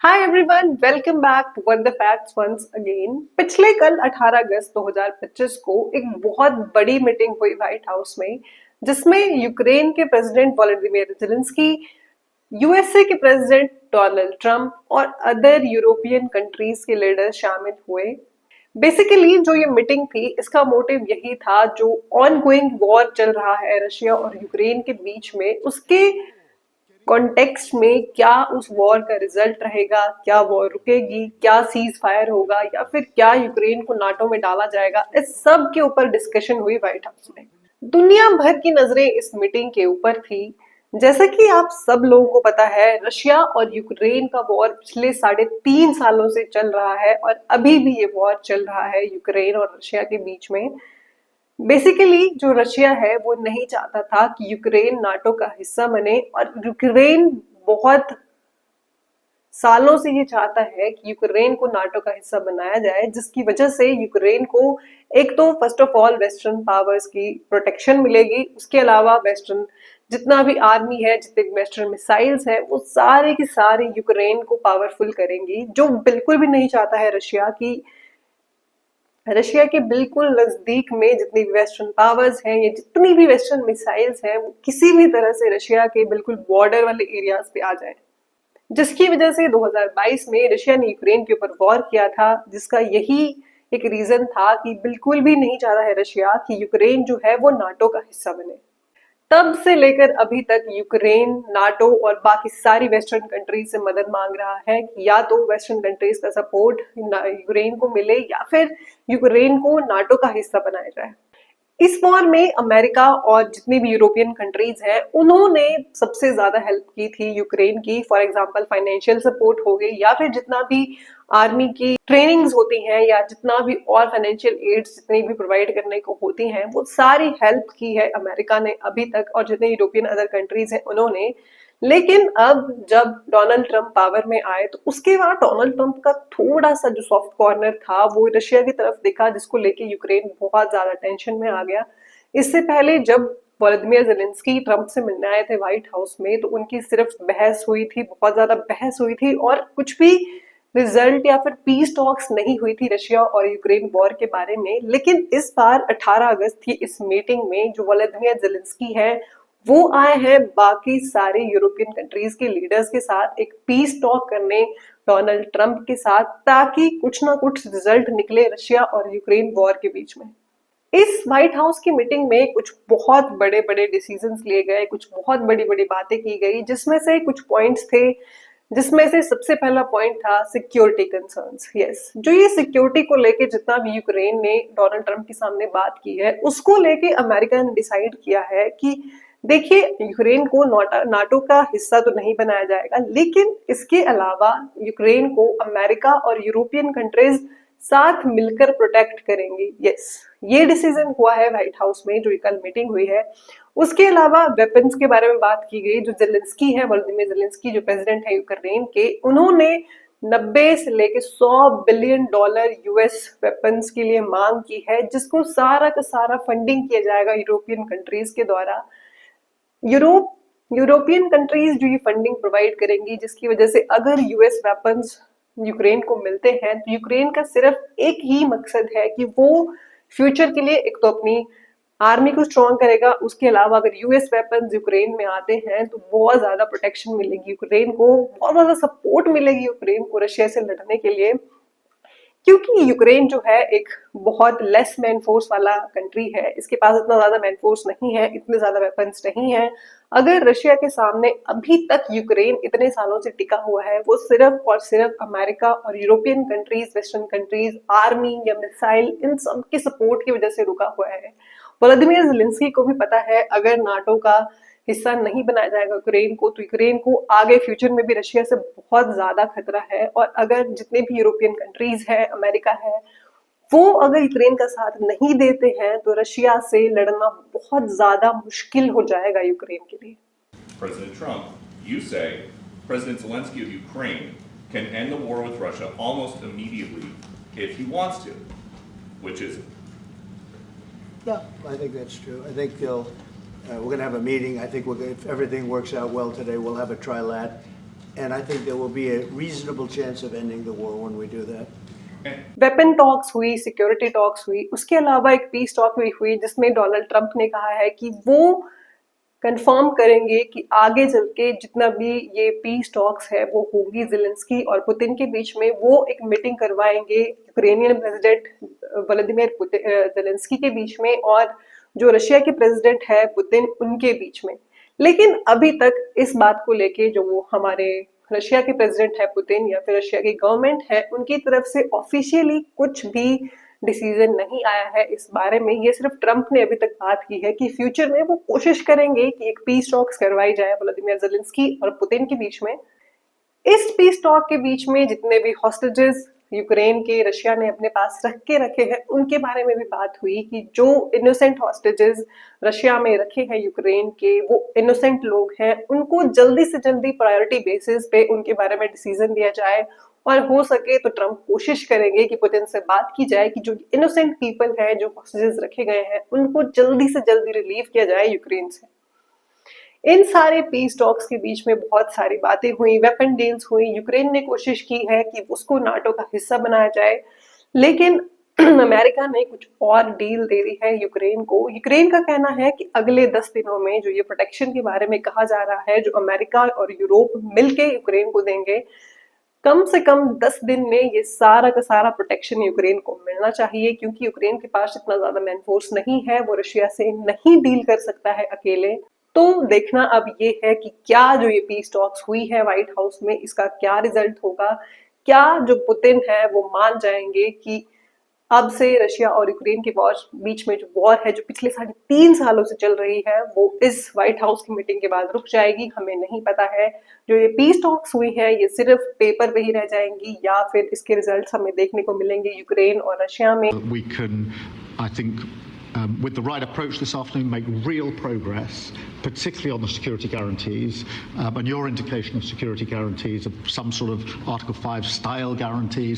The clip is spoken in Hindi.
Hi everyone, welcome back to What the Facts once again. पिछले कल 18 अगस्त 2025 को एक बहुत बड़ी मीटिंग हुई व्हाइट हाउस में, जिसमें यूक्रेन के प्रेसिडेंट वोलोदिमीर जेलेंस्की, यूएसए के प्रेसिडेंट डोनाल्ड ट्रंप और अदर यूरोपियन कंट्रीज के लीडर शामिल हुए। बेसिकली जो ये मीटिंग थी, इसका मोटिव यही था, जो ऑन गोइंग वॉर चल रहा है रशिया और यूक्रेन के बीच में, उसके कॉन्टेक्स्ट में क्या उस वॉर का रिजल्ट रहेगा, क्या वॉर रुकेगी, क्या सीज फायर होगा या फिर क्या यूक्रेन को नाटो में डाला जाएगा, इस सब के ऊपर डिस्कशन हुई व्हाइट हाउस में। दुनिया भर की नजरें इस मीटिंग के ऊपर थी। जैसा कि आप सब लोगों को पता है, रशिया और यूक्रेन का वॉर पिछले 3.5 सालों से चल रहा है और अभी भी ये वॉर चल रहा है यूक्रेन और रशिया के बीच में। बेसिकली जो रशिया है वो नहीं चाहता था कि यूक्रेन नाटो का हिस्सा बने, और यूक्रेन बहुत सालों से ये चाहता है कि यूक्रेन को नाटो का हिस्सा बनाया जाए, जिसकी वजह से यूक्रेन को एक तो first of all western powers की प्रोटेक्शन मिलेगी। उसके अलावा वेस्टर्न जितना भी आर्मी है, जितने भी वेस्टर्न मिसाइल्स है, वो सारे की सारी यूक्रेन को पावरफुल करेंगी। जो बिल्कुल भी नहीं चाहता है रशिया के बिल्कुल नजदीक में जितनी भी वेस्टर्न पावर्स हैं या जितनी भी वेस्टर्न मिसाइल्स हैं, वो किसी भी तरह से रशिया के बिल्कुल बॉर्डर वाले एरियाज पे आ जाए। जिसकी वजह से 2022 में रशिया ने यूक्रेन के ऊपर वॉर किया था, जिसका यही एक रीजन था कि बिल्कुल भी नहीं चाह रहा है रशिया कि यूक्रेन जो है वो नाटो का हिस्सा बने। तब से लेकर अभी तक यूक्रेन नाटो और बाकी सारी वेस्टर्न कंट्रीज से मदद मांग रहा है कि या तो वेस्टर्न कंट्रीज का सपोर्ट यूक्रेन को मिले या फिर यूक्रेन को नाटो का हिस्सा बनाया जाए। इस वॉर में अमेरिका और जितनी भी यूरोपियन कंट्रीज हैं, उन्होंने सबसे ज्यादा हेल्प की थी यूक्रेन की। फॉर एग्जांपल फाइनेंशियल सपोर्ट हो गई या फिर जितना भी आर्मी की ट्रेनिंग्स होती हैं या जितना भी और फाइनेंशियल एड्स जितनी भी प्रोवाइड करने को होती हैं, वो सारी हेल्प की है अमेरिका ने अभी तक, और जितने यूरोपियन अदर कंट्रीज हैं उन्होंने। लेकिन अब जब डोनाल्ड ट्रंप पावर में आए, तो उसके बाद डोनाल्ड ट्रंप का थोड़ा सा जो सॉफ्ट कॉर्नर था वो रशिया की तरफ दिखा, जिसको लेके यूक्रेन बहुत ज्यादा टेंशन में आ गया। इससे पहले जब वोलोदिमीर जेलेंस्की ट्रंप से मिलने आए थे व्हाइट हाउस में, तो उनकी सिर्फ बहस हुई थी, बहुत ज्यादा बहस हुई थी, और कुछ भी रिजल्ट या फिर पीस टॉक्स नहीं हुई थी रशिया और यूक्रेन वॉर के बारे में। लेकिन इस बार 18 अगस्त की इस मीटिंग में जो वोलोदिमीर जेलेंस्की है, वो आए हैं बाकी सारे यूरोपियन कंट्रीज के लीडर्स के साथ एक पीस टॉक करने डोनाल्ड ट्रंप के साथ, ताकि कुछ ना कुछ रिजल्ट निकले रशिया और यूक्रेन वॉर के बीच में। इस व्हाइट हाउस की मीटिंग में कुछ बहुत बड़े बड़े डिसीजंस लिए गए, कुछ बहुत बड़ी बड़ी बातें की गई, जिसमें से कुछ पॉइंट्स थे, जिसमें से सबसे पहला पॉइंट था सिक्योरिटी कंसर्न्स। यस, जो ये सिक्योरिटी को लेके जितना भी यूक्रेन ने डोनाल्ड ट्रंप के सामने बात की है, उसको लेके अमेरिका ने डिसाइड किया है कि देखिए, यूक्रेन को नाटो का हिस्सा तो नहीं बनाया जाएगा, लेकिन इसके अलावा यूक्रेन को अमेरिका और यूरोपियन कंट्रीज साथ मिलकर प्रोटेक्ट करेंगी। यस, ये डिसीजन हुआ है व्हाइट हाउस में, जो कल मीटिंग हुई है। उसके अलावा वेपन्स के बारे में बात की गई। जो जेलेंस्की है, वोलोदिमीर जेलेंस्की जो प्रेसिडेंट है यूक्रेन के, उन्होंने 90 से लेके $100 बिलियन यूएस वेपन्स के लिए मांग की है, जिसको सारा का सारा फंडिंग किया जाएगा यूरोपियन कंट्रीज के द्वारा। यूरोपियन कंट्रीज जो ये फंडिंग प्रोवाइड करेंगी, जिसकी वजह से अगर यूएस वेपन्स यूक्रेन को मिलते हैं, तो यूक्रेन का सिर्फ एक ही मकसद है कि वो फ्यूचर के लिए एक तो अपनी आर्मी को स्ट्रॉन्ग करेगा, उसके अलावा अगर यूएस वेपन्स यूक्रेन में आते हैं तो बहुत ज्यादा प्रोटेक्शन मिलेगी यूक्रेन को, बहुत ज्यादा सपोर्ट मिलेगी यूक्रेन को रशिया से लड़ने के लिए। क्योंकि यूक्रेन जो है एक बहुत लेस मैन फोर्स वाला कंट्री है, इसके पास इतना ज्यादा मैन फोर्स नहीं है, इतने ज्यादा वेपन्स नहीं है। अगर रशिया के सामने अभी तक यूक्रेन इतने सालों से टिका हुआ है, वो सिर्फ और सिर्फ अमेरिका और European countries, western countries, army या मिसाइल, इन सब के सपोर्ट की वजह से रुका हुआ है। व्लादिमीर जेलेंस्की को भी पता है, अगर नाटो का हिस्सा नहीं बनाया जाएगा यूक्रेन को, तो यूक्रेन को आगे फ्यूचर में भी रशिया से बहुत ज्यादा खतरा है। और अगर जितने भी यूरोपियन कंट्रीज है, अमेरिका है, वो अगर यूक्रेन का साथ नहीं देते हैं, तो रशिया से लड़ना बहुत ज्यादा मुश्किल हो जाएगा यूक्रेन के लिए। President Trump, you say President Zelensky of Ukraine can end the war with Russia almost immediately if he wants to. Which is it? No, I think that's true. I think we're going to have a meeting. I think if everything works out well today, we'll have a trilat. and I think there will be a reasonable chance of ending the war when we do that. Weapon talks हुई, सिक्योरिटी टॉक्स हुई, उसके अलावा एक पीस टॉक भी हुई जिसमें डोनाल्ड ट्रंप ने कहा है कि वो कंफर्म करेंगे कि आगे चल के जितना भी ये पीस टॉक्स है वो होगी ज़ेलेंस्की और पुतिन के बीच में, वो एक मीटिंग करवाएंगे यूक्रेनियन प्रेसिडेंट व्लादिमीर ज़ेलेंस्की के बीच में और जो रशिया के प्रेसिडेंट है पुतिन, उनके बीच में। लेकिन अभी तक इस बात को लेके जो वो हमारे रशिया के प्रेसिडेंट है पुतिन या फिर रशिया की गवर्नमेंट है, उनकी तरफ से ऑफिशियली कुछ भी डिसीजन नहीं आया है इस बारे में। ये सिर्फ ट्रंप ने अभी तक बात की है कि फ्यूचर में वो कोशिश करेंगे कि एक पीस टॉक्स करवाई जाए व्लादिमीर ज़ेलेंस्की और पुतिन के बीच में। इस पीस टॉक के बीच में जितने भी हॉस्टेजेस यूक्रेन के रशिया ने अपने पास रखे हैं, उनके बारे में भी बात हुई कि जो इनोसेंट हॉस्टेजेस रशिया में रखे हैं यूक्रेन के, वो इनोसेंट लोग हैं, उनको जल्दी से जल्दी प्रायोरिटी बेसिस पे उनके बारे में डिसीजन दिया जाए और हो सके तो ट्रंप कोशिश करेंगे कि पुतिन से बात की जाए कि जो इनोसेंट पीपल हैं, जो हॉस्टेजेस रखे गए हैं, उनको जल्दी से जल्दी रिलीव किया जाए यूक्रेन से। इन सारे पीस टॉक्स के बीच में बहुत सारी बातें हुई, वेपन डील्स हुई, यूक्रेन ने कोशिश की है कि उसको नाटो का हिस्सा बनाया जाए, लेकिन अमेरिका ने कुछ और डील दे दी है यूक्रेन को। यूक्रेन का कहना है कि अगले 10 दिनों में जो ये प्रोटेक्शन के बारे में कहा जा रहा है, जो अमेरिका और यूरोप मिलके यूक्रेन को देंगे, कम से कम 10 दिन में ये सारा का सारा प्रोटेक्शन यूक्रेन को मिलना चाहिए, क्योंकि यूक्रेन के पास इतना ज्यादा मैन फोर्स नहीं है, वो रशिया से नहीं डील कर सकता है अकेले। तो देखना अब ये है कि क्या जो ये पीस टॉक्स हुई है व्हाइट हाउस में, इसका क्या रिजल्ट होगा। क्या जो पुतिन है वो मान जाएंगे कि अब से रशिया और यूक्रेन के बीच में जो वॉर है, जो पिछले 3.5 सालों से चल रही है, वो इस व्हाइट हाउस की मीटिंग के बाद रुक जाएगी, हमें नहीं पता है। जो ये पीस टॉक्स हुई है ये सिर्फ पेपर पे ही रह जाएंगी या फिर इसके रिजल्ट्स हमें देखने को मिलेंगे यूक्रेन और रशिया में। We can, I think, with the right approach this afternoon, make real progress, particularly on the security guarantees, and your indication of security guarantees, of some sort of Article 5 style guarantees.